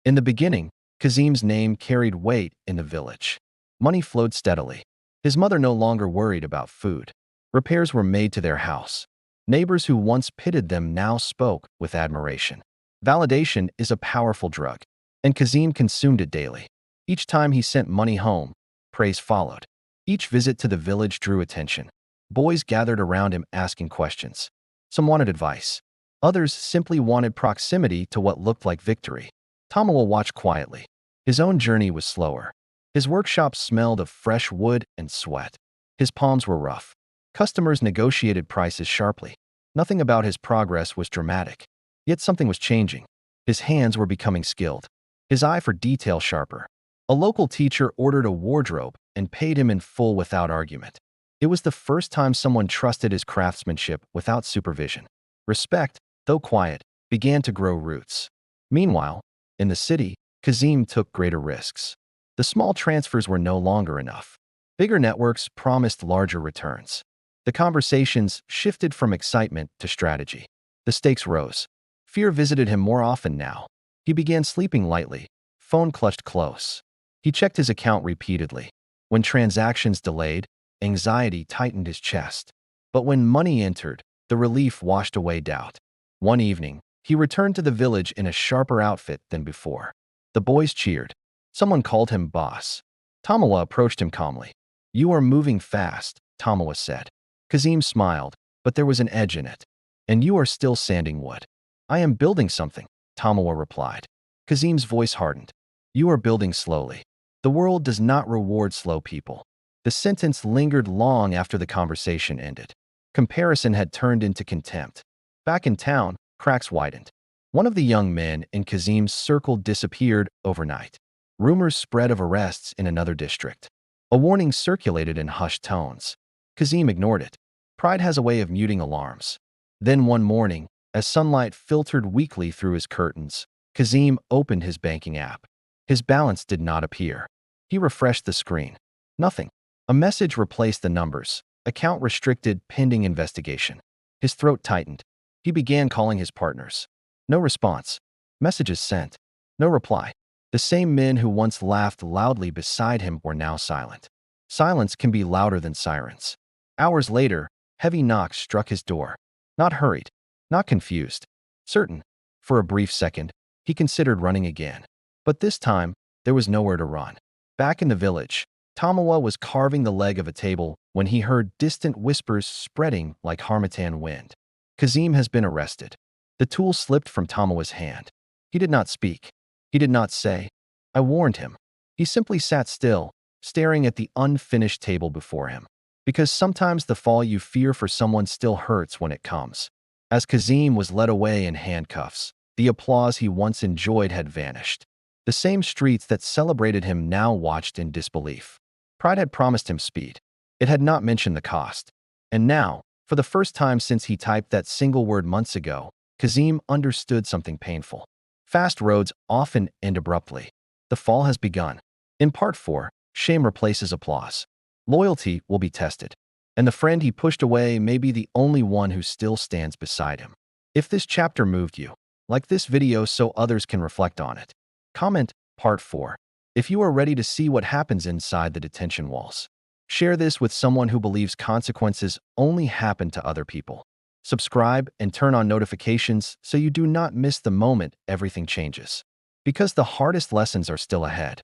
In the beginning, Kazeem's name carried weight in the village. Money flowed steadily. His mother no longer worried about food. Repairs were made to their house. Neighbors who once pitied them now spoke with admiration. Validation is a powerful drug, and Kazeem consumed it daily. Each time he sent money home, praise followed. Each visit to the village drew attention. Boys gathered around him asking questions. Some wanted advice. Others simply wanted proximity to what looked like victory. Tomiwa watched quietly. His own journey was slower. His workshop smelled of fresh wood and sweat. His palms were rough. Customers negotiated prices sharply. Nothing about his progress was dramatic. Yet something was changing. His hands were becoming skilled. His eye for detail sharper. A local teacher ordered a wardrobe and paid him in full without argument. It was the first time someone trusted his craftsmanship without supervision. Respect, though quiet, began to grow roots. Meanwhile, in the city, Kazeem took greater risks. The small transfers were no longer enough. Bigger networks promised larger returns. The conversations shifted from excitement to strategy. The stakes rose. Fear visited him more often now. He began sleeping lightly, phone clutched close. He checked his account repeatedly. When transactions delayed, anxiety tightened his chest. But when money entered, the relief washed away doubt. One evening, he returned to the village in a sharper outfit than before. The boys cheered. Someone called him boss. Tomiwa approached him calmly. "You are moving fast," Tomiwa said. Kazeem smiled, but there was an edge in it. "And you are still sanding wood." "I am building something," Tomiwa replied. Kazeem's voice hardened. "You are building slowly. The world does not reward slow people." The sentence lingered long after the conversation ended. Comparison had turned into contempt. Back in town, cracks widened. One of the young men in Kazeem's circle disappeared overnight. Rumors spread of arrests in another district. A warning circulated in hushed tones. Kazeem ignored it. Pride has a way of muting alarms. Then one morning, as sunlight filtered weakly through his curtains, Kazeem opened his banking app. His balance did not appear. He refreshed the screen. Nothing. A message replaced the numbers. Account restricted pending investigation. His throat tightened. He began calling his partners. No response. Messages sent. No reply. The same men who once laughed loudly beside him were now silent. Silence can be louder than sirens. Hours later, heavy knocks struck his door. Not hurried. Not confused. Certain. For a brief second, he considered running again. But this time, there was nowhere to run. Back in the village, Tomiwa was carving the leg of a table when he heard distant whispers spreading like harmattan wind. Kazeem has been arrested. The tool slipped from Tomiwa's hand. He did not speak. He did not say, "I warned him." He simply sat still, staring at the unfinished table before him. Because sometimes the fall you fear for someone still hurts when it comes. As Kazeem was led away in handcuffs, the applause he once enjoyed had vanished. The same streets that celebrated him now watched in disbelief. Pride had promised him speed. It had not mentioned the cost. And now, for the first time since he typed that single word months ago, Kazeem understood something painful. Fast roads often end abruptly. The fall has begun. In Part 4, shame replaces applause. Loyalty will be tested. And the friend he pushed away may be the only one who still stands beside him. If this chapter moved you, like this video so others can reflect on it. Comment Part 4 if you are ready to see what happens inside the detention walls. Share this with someone who believes consequences only happen to other people. Subscribe and turn on notifications so you do not miss the moment everything changes. Because the hardest lessons are still ahead.